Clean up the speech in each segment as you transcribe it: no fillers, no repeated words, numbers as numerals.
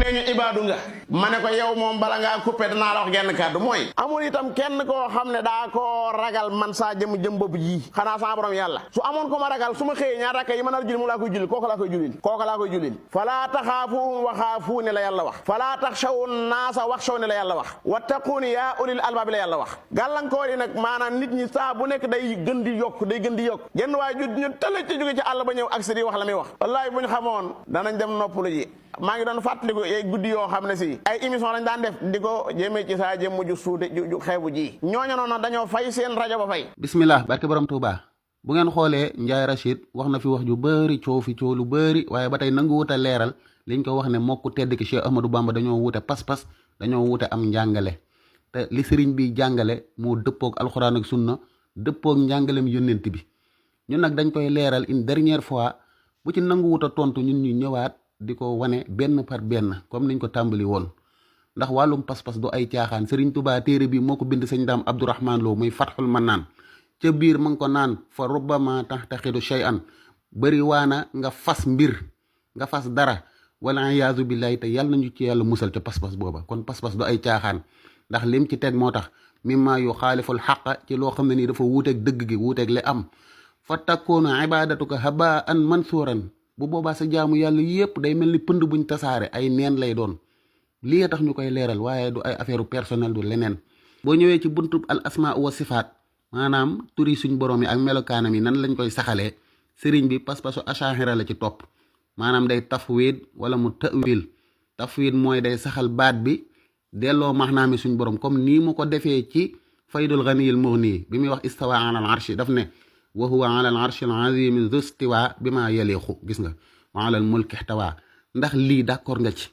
nee ñu ibaadu nga ma ne ko yow moom bala ngaa coupé danaa la wax genn kàddu mooy amul itam kenn koo xam ne daa koo ragal man saa jëm bopp ji xanaa sama borom yàlla su amoon ko ma ragal su ma xëyee ñaar rakka yi ma nar julli mu laa koy julli kooku laa koy jullil falaa taxaafuhum waxaafuuni la yàlla wax falaa taxshawu naasa waxshawni la yàlla wax wattaquuni yaa ulil albaabi la yàlla wax gàllankoor yi nag maanaam nit ñi saa bu nekk day gën di yokk genn waaye ñu tële ci jóge ci àll ba ñëw ak si di wax la muy wax wallaahi bu ñu xamoon danañ dem noppalu ji maa ngi doon fàttaliku ay guddi yoo xam ne si ay émission lañ daan def di ko jëmee ci saa jëmm ju suude ju xeebu ji ñooñu noonu dañoo fay seen rajo ba fay. bismillah barke borom Touba bu ngeen xoolee Ndiaye Rachid wax na fi wax ju bëri coow lu bëri waaye ba tey nangu wut a leeral liñ ko wax ne mokk tedd ki Cheikh Ahmadou Bamba dañoo wute pas-pas dañoo wute am njàngale te li sëriñ bi jàngale moo dëppoog alxuraan ak sunna dëppoog njàngalem yónnent bi ñun nag dañ koy leeral une dernière fois bu ci nangu wut a tontu ñun ñu ñëwaat di ko wane benn par benn comme niñ ko tàmbali woon ndax wàllum pas-pas du ay caaxaan Serigne Touba téere bi moo ko bind sëñ Daam Abdourahman Lo muy Fatxul Manaan ca biir ma ngi ko naan fa rubbama taxtaxidu shay'an bëri waana nga fas mbir nga fas dara wala iyaazu billahi te yàlla nañu ci yàlla musal ca pas-pas booba kon pas-pas du ay caaxaan ndax lim ci teg moo tax mimma yu xaaliful xaqa ci loo xam ne nii dafa wuuteeg dëgg gi wuuteeg li am fa takkoonu ibadatuka habaan mansuuran bu boobaa sa jaamu yàlla yépp day mel ni pënd buñ tasaare ay neen lay doon lii tax ñu koy leeral waaye du ay affaire personnel du leneen boo ñëwee ci buntub al asmaa wa sifaat maanaam turi suñ borom yi ak melokaanam yi nan lañ koy saxalee sëriñ bi pas-pasu ashahira la ci topp maanaam day tafwid wala mu ta'wil tafwid mooy day saxal baat bi delloo maxnaami suñ borom comme nii mu ko defee ci faydul ghaniyil mughni bi muy wax istawa ala al arshi daf ne wa huwa ala al arshi al azimi zu istiwa bi ma yaliqu gis nga wa ala al mulki ihtawa ndax lii d'accord nga ci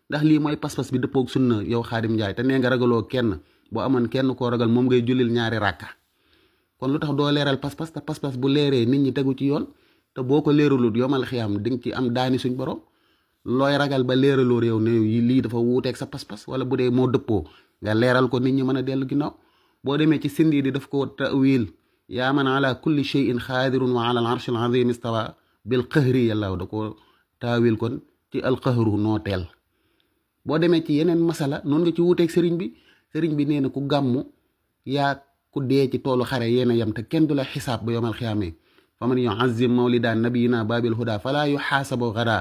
ndax lii mooy pas-pas bi dëppoog sunna yow Xaadim Njaay te nee nga ragaloo kenn boo amoon kenn koo ragal moom ngay jullil ñaari rakka kon lu tax doo leeral pas-pas te pas-pas bu leeree nit ñi tegu ci yoon te boo ko leeralut yomal xiyam di nga ci am daani suñ borom looy ragal ba leeraloo réew ne lii dafa wuuteeg sa pas-pas wala bu dee moo dëppoo nga leeral ko nit ñi mën a dellu ginnaaw boo demee ci sindi di daf ko ta'wil yaa man ala kulli shay'in xaadirun wa ala al arshi al azim istawa bil qahri yàlla da ko taawil kon ci al qahru nooteel boo demee ci yeneen masala noonu nga ci wuuteeg sëriñ bi nee na ku gàmmu yaa ku dee ci toolu xare yéen a yem te kenn du la xisaab ba yomal xiyaamee fa man yu'azzim mawlida nabiyina babil huda fala yuxaasabu gada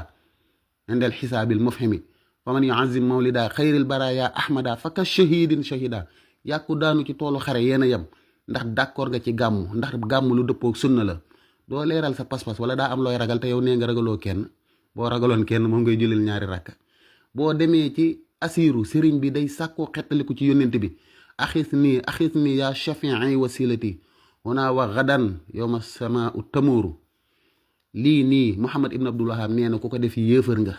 indal xisaabil mufhimi fa man yu'azzim mawlida xayril baraya ahmada fa ka shahidin shahida yaa ku daanu ci toolu xare yéen a yem ndax d'accord nga ci gàmmu ndax gàmmu lu dëppoog sunna la doo leeral sa pas-pas wala daa am looy ragal te yow nee nga ragaloo kenn boo ragaloon kenn moom ngay julil ñaari rakka boo demee ci asiru sëriñ bi day sàkkoo xettaliku ci yónnent bi axis nii yaa shafii wasilati wana wa gadan yowma sama u tamuuru lii nii Muhammad ibn Abdul Wahab nee na ku ko def yéefar nga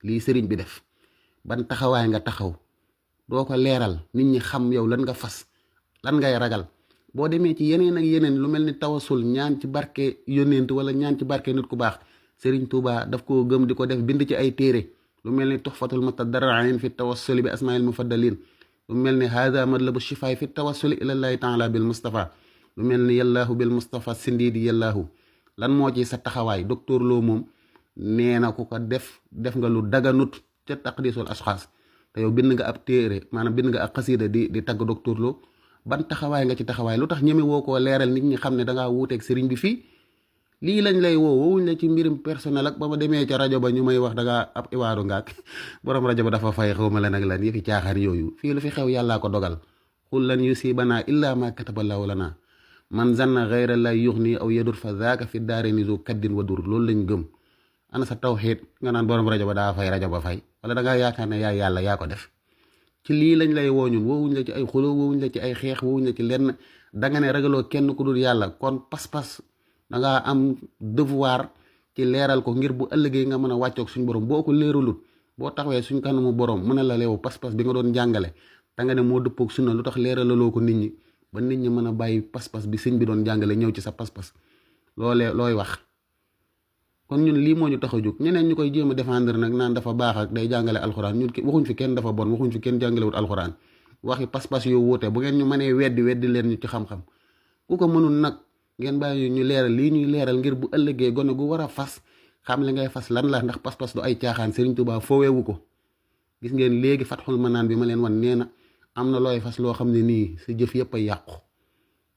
lii sëriñ bi def ban taxawaay nga taxaw doo ko leeral nit ñi xam yow lan nga fas lan ngay ragal boo demee ci yeneen ak yeneen lu mel ni tawasul ñaan ci barke yónnent wala ñaan ci barke nit ku baax sëriñ Tuuba daf koo gëm di ko def bind ci ay téere lu mel ni tuxfatul mutadarrin fi tawassuli bi asmail mufaddalin lu mel ni hada madlabu shifaay fi tawassuli ilallahi taala bil mustafa lu mel ni yallaahu bil mustafa sindiidi yallaahu lan moo ci sa taxawaay docteur Lo moom nee na ku ko def nga lu daganut ca taqdisul ashxaas te yow bind nga ab téere maanaam bind nga ab xasida di tagg docteur Lo ban taxawaay nga ci taxawaay lu tax ñeme woo koo leeral nit ñi xam ne dangaa wuuteeg sëriñ bi fii lii lañ lay woowuñ la ci mbirum personnel ak ba ma demee ca rajo ba ñu may wax dangaa ab iwaadu ngaak borom rajo ba dafa fay xaw ma lan ak lan yëfi caaxaan yooyu fii lu fi xew yàllaa ko dogal xul lan yusibanaa illa ma kataballahu lana man zanna gayra la yuxni aw yadur fa zaaka fi daare niso kaddin wa dur loolu lañ gëm ana sa tawxiid nga naan borom rajo ba daa fay rajo ba fay wala dangaa yaakaar ne yaay yàlla yaa ko def ci lii lañ lay woo ñun woowuñ la ci ay xulo woowuñ la ci ay xeex woowuñ la ci lenn danga ne ragaloo kenn ku dul yàlla kon pas-pas dangaa am devoir ci leeral ko ngir bu ëllëgee nga mën a wàccoog suñ borom boo ko leeralut boo taxawee suñ kanamu borom mën a la leew pas-pas bi nga doon jàngale danga ne moo dëppoog sunna lu tax leeralaloo ko nit ñi ba nit ñi mën a bàyyi pas-pas bi sëñ bi doon jàngale ñëw ci sa pas-pas looy wax kon ñun lii moo ñu tax a jóg ñeneen ñu koy jéem a défendre nag naan dafa baax ak day jàngale alxuraan ñun waxuñ fi kenn dafa bon waxuñ fi kenn jàngalewut alxuraan waxi pas-pas yoo wuute bu ngeen ñu mënee weddi leen ñu ci xam-xam ku ko mënul nag ngeen bàyyi ñu leeral lii ñuy leeral ngir bu ëllëgee gone gu war a fas xam li ngay fas lan la ndax pas-pas du ay caaxaan Serigne Touba fooweewu ko gis ngeen léegi Fatxul Manaan bi ma leen wan nee na am na looy fas loo xam ne nii sa jëf yëpp a yàqu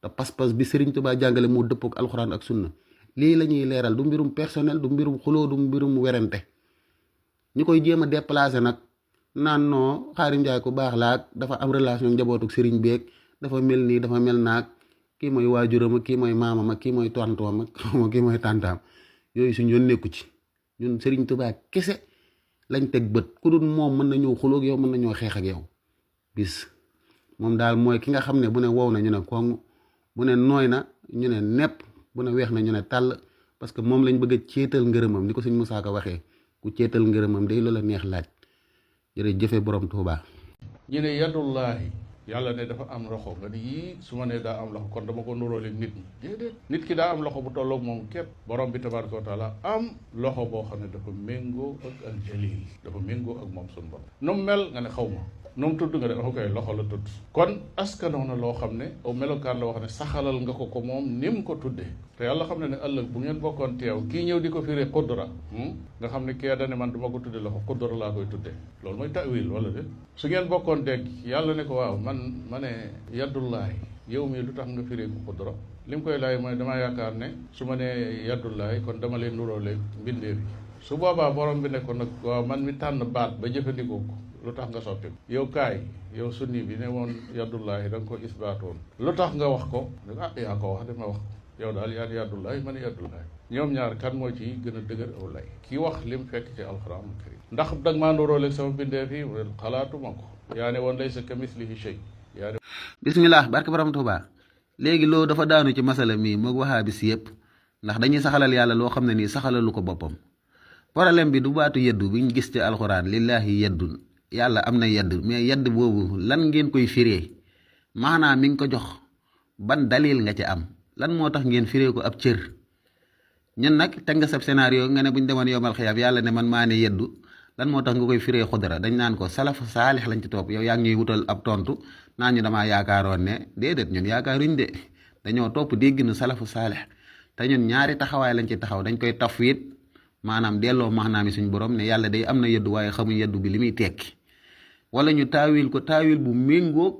te pas-pas bi Sëriñ Tuubaa jàngale moo dëppoo ak alxuraan ak sunna lii la ñuy leeral du mbirum personnel du mbirum xuloo du mbirum werante ñu koy jéem a déplacé nag naan noo Xaadim Njaay ku baax laak dafa am relation njabootuk sëriñ beeg dafa mel nii dafa mel naag kii mooy waajuram ak kii mooy maamam ak kii mooy tontoom ak kii mooy tàntaam yooyu suñ yoon nekku ci ñun Sëriñ Tuubaa kese lañ teg bët ku dul moom mën nañoo xuloo ak yow mën nañoo xeex ak yow bis moom daal mooy ki nga xam ne bu ne wow na ñu ne koŋ bu ne nooy na ñu ne nepp bu ne weex na ñu ne tàll parce que moom lañ bëgg a céetal ngërëmam ni ko sëñ Musaa Ka waxee ku céetal ngërëmam day loola neex laaj jërëjëfe borom Tuubaa. ñu ne yadullaahi yàlla ne dafa am loxo nga ni yii su ma nee daa am loxo kon dama ko nuróole nit ñi déedéet nit ki daa am loxo bu tolloog moom képp borom bi tabaraka wa taala am loxo boo xam ne dafa méngoo ak al jalil dafa méngoo ak moom suñu borom nu mu mel nga ne xaw ma nu mu tudd nga ne ok loxo la tudd kon askanoo na loo xam ne aw melokaan la wax ne saxalal nga ko moom ni mu ko tuddee te yàlla xam ne ne ëllëg bu ngeen bokkoon teew kii ñëw di ko firee qudra nga xam ne kee dane man du ma ko tudde loxo qudra laa koy tuddee loolu mooy tawil wala de su ngeen bokkoon dégg yàlla ne ko waaw man ma ne yaddullaahi yow mii lu tax nga firee ko qudra li mu koy laaj mooy damaa yaakaar ne su ma nee yaddullaahi kon dama leen nuróole mbindee bi su boobaa borom bi ne ko nag waaw man mi tànn baat ba jëfandikoo ko lu tax nga soppi yow kaay yow sunni bi ne woon yaddullaahi da nga ko isbaatoon lu tax nga wax ko ah yaa ko wax dama wax ko yow daal yaa yaddullaahi man yaddullaahi ñoom ñaar kan moo ci gën a dëgër aw lay kii wax lim fekk ci alxuraan karim ndax dag maa nuróoleeg sama bindee fii xalaatuma ko yaa ne woon laysa kamislihi shay yaa ne bismillah barke borom Tuubaa léegi loolu dafa daanu ci masala mii moog waxaa bis yëpp ndax dañuy saxalal yàlla loo xam ne nii saxalalu ko boppam problème bi du baatu yeddu bi ñu gis ci alxuraan lillaahi yeddun yàlla am na yedd mais yedd boobu lan ngeen koy firee maanaam mi ngi ko jox ban dalil nga ci am lan moo tax ngeen firee ko ab cër ñun nag teg nga sab scénario nga ne bu ñu demoon yomal xiyaam yàlla ne man maa ne yeddu lan moo tax nga koy firee xudra dañ naan ko salaf saalix lañ ci topp yow yaa ngi ñuy wutal ab tontu naan ñu damaa yaakaaroon ne déedéet ñun yaakaaruñ de dañoo topp dégg nu salafu saalix te ñun ñaari taxawaay lañ ci taxaw dañ koy tafwid maanaam delloo maanaam suñ borom ne yàlla day am na yeddu waaye xamuñ yeddu bi li muy tekki wala ñu taawil ko taawil bu méngóog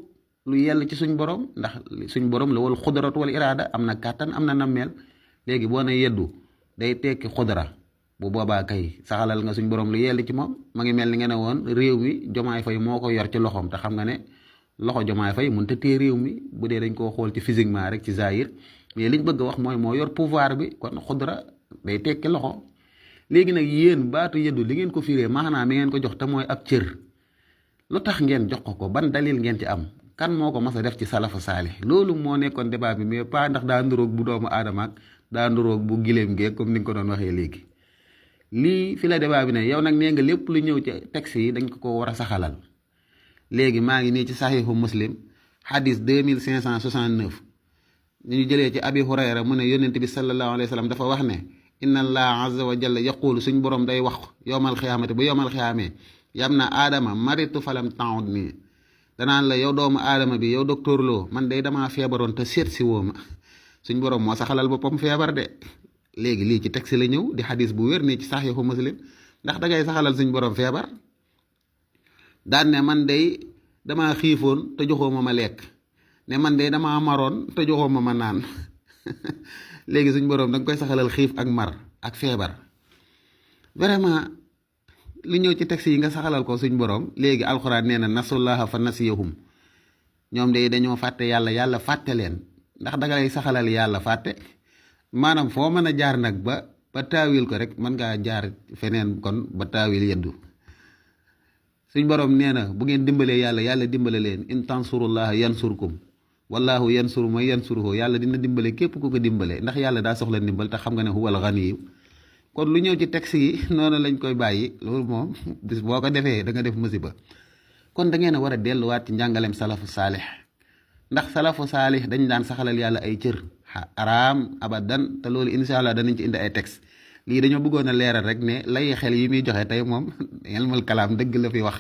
lu yell ci suñ borom ndax suñ borom la wal xudrat wal iraada am na kàttan am na nammeel léegi boo ne yeddu day tekki xudra bu boobaa kay saxalal nga suñ borom lu yell ci moom ma ngi mel ni nga ne woon réew mi Jomaay Fay moo ko yor ci loxoom te xam nga ne loxo Jomaay Fay mënut a téye réew mi bu dee dañ koo xool ci physiquement rek ci zahir mais liñ bëgg a wax mooy moo yor pouvoir bi kon xudra day tekki loxo léegi nag yéen baatu yeddu li ngeen ko firee maanaam mi ngeen ko jox te mooy ab cër lu tax ngeen jox ko ban dalil ngeen ci am kan moo ko mas a def ci salafu saalih loolu moo nekkoon débat bi mais pas ndax daa nduroog bu doomu aadama ak daa nduroog bu gileem geeg comme ni nga ko doon waxee léegi lii fi la débat bi ne yow nag nee nga lépp lu ñëw ci texte yi dañ ko war a saxalal léegi maa ngi nii ci saxiixu muslim hadis 2569 ñu jëlee ci abi hurayra mu ne yónnent bi sallallahu alayhi wa sallam dafa wax ne inna allah azza wa jalla yaqulu suñ borom day wax yowmal xiyaamati bu yowmal xiyaamee yam na aadama maritu falam taud nii danaan la yow doomu aadama bi yow docteur Lo man day damaa feebaroon te seet si woo ma suñ borom moo saxalal boppam feebar de léegi lii ci texte la ñëw di xadis bu wér nii ci saxiixu muslim ndax dangay saxalal suñ borom feebar daan ne man day damaa xiifoon te joxoo ma lekk ne man day damaa maroon te joxoo ma naan léegi suñ borom danga koy saxalal xiif ak mar ak feebar vraiment li ñëw ci texte yi nga saxalal ko suñ borom léegi alxuraan nee na nasullaha fa nasiyahum ñoom de dañoo fàtte yàlla fàtte leen ndax danga lay saxalal yàlla fàtte maanaam foo mën a jaar nag ba taawil ko rek mën ngaa jaar feneen kon ba taawil yeddu suñ borom nee na bu ngeen dimbalee yàlla dimbale leen in tansurullaha yansurkum wallahu yansuru man yansuruhu yàlla dina dimbale képp ku ko dimbale ndax yàlla daa soxla ndimbal te xam nga ne huwal ganiyu kon lu ñëw ci texte yi noonu lañ koy bàyyi loolu moom bis boo ko defee da nga def musiba kon da ngeen a war a delluwaat ci njàngaleem salafu saalih ndax salafu saalih dañ daan saxalal yàlla ay cër araam abadan te loolu insha allah danañ ci indi ay texte lii dañoo bëggoon a leeral rek ne lay xel yi muy joxe tey moom ilmul kalaam dëgg la fi wax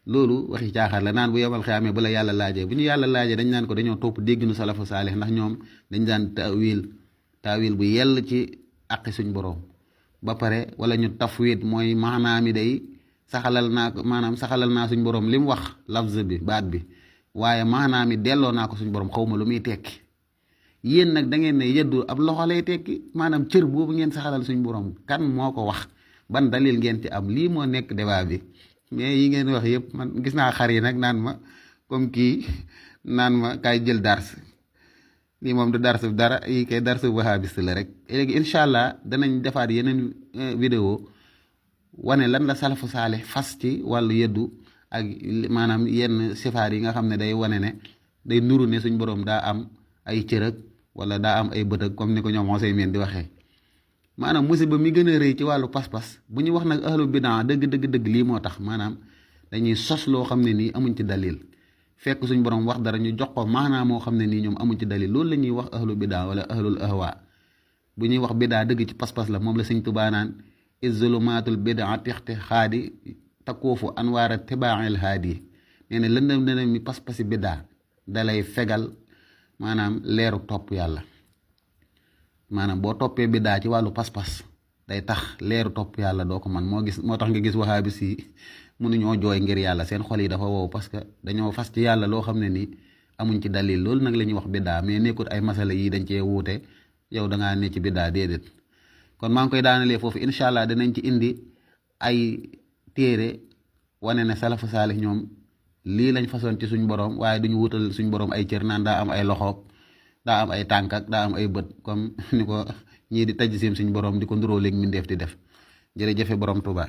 loolu waxi caaxaar la naan bu yemal xiyaamee bu la yàlla laajee bu ñu yàlla laajee dañ naan ko dañoo topp dégg nu salafu saalih ndax ñoom dañ daan taawil bu yell ci àqi suñ borom ba pare wala ñu tafwid mooy maanaam mi day saxalal naa ko maanaam saxalal naa suñ borom li mu wax lafz bi baat bi waaye maanaam mi delloo naa ko suñ borom xaw ma lu muy tekki yéen nag da ngeen ne yeddu ab loxo lay tekki maanaam cër boobu ngeen saxalal suñ borom kan moo ko wax ban dalil ngeen ci am lii moo nekk débat bi mais yi ngeen wax yëpp man gis naa xar yi nag naan ma comme kii naan ma kaay jël dars lii moom du dars dara yi kay dars wahabiste la rek léegi incha allah danañ defaat yeneen vidéo wane lan la salafu saale fas ci wàllu yeddu ak maanaam yenn sifaar yi nga xam ne day wane ne day nuru ne suñ borom daa am ay cërëg wala daa am ay bëtëg comme ni ko ñoom Useymiin di waxee maanaam musiba mi gën a rëy ci wàllu pas-pas bu ñu wax nag ahlu bidaa dëgg lii moo tax maanaam dañuy sos loo xam ne nii amuñ ci dalil fekk suñ borom wax dara ñu jox ko maanaam moo xam ne nii ñoom amuñ ci dalil loolu la ñuy wax ahlu bidaa wala ahlul ahwa bu ñuy wax bidaa dëgg ci pas-pas la moom la Sëñ Tuubaa naan izzulumaatul bidaati ixtixaadi takoofu anwaara tibaail haadi nee na lëndëm mi pas-pasi bidaa dalay fegal maanaam leeru topp yàlla maanaam boo toppee bidaa ci wàllu pas-pas day tax leeru topp yàlla doo ko man moo tax nga gis wahabi si mënuñoo jooy ngir yàlla seen xol yi dafa wow parce que dañoo fas ci yàlla loo xam ne nii amuñ ci dalil loolu nag la ñuy wax bidaa mais nekkut ay masala yi dañ cee wuute yow dangaa ne ci bidaa déedéet kon maa ngi koy daanalee foofu incha allah danañ ci indi ay téere wane ne salafu saalih ñoom lii lañ façon ci suñ borom waaye duñu wutal suñ borom ay cër naan daa am ay loxoog daa am ay tànk ak daa am ay bët comme ni ko ñii di taj sim suñ borom di ko nduróo léegi mindeef di def jërëjëfe borom Tuubaa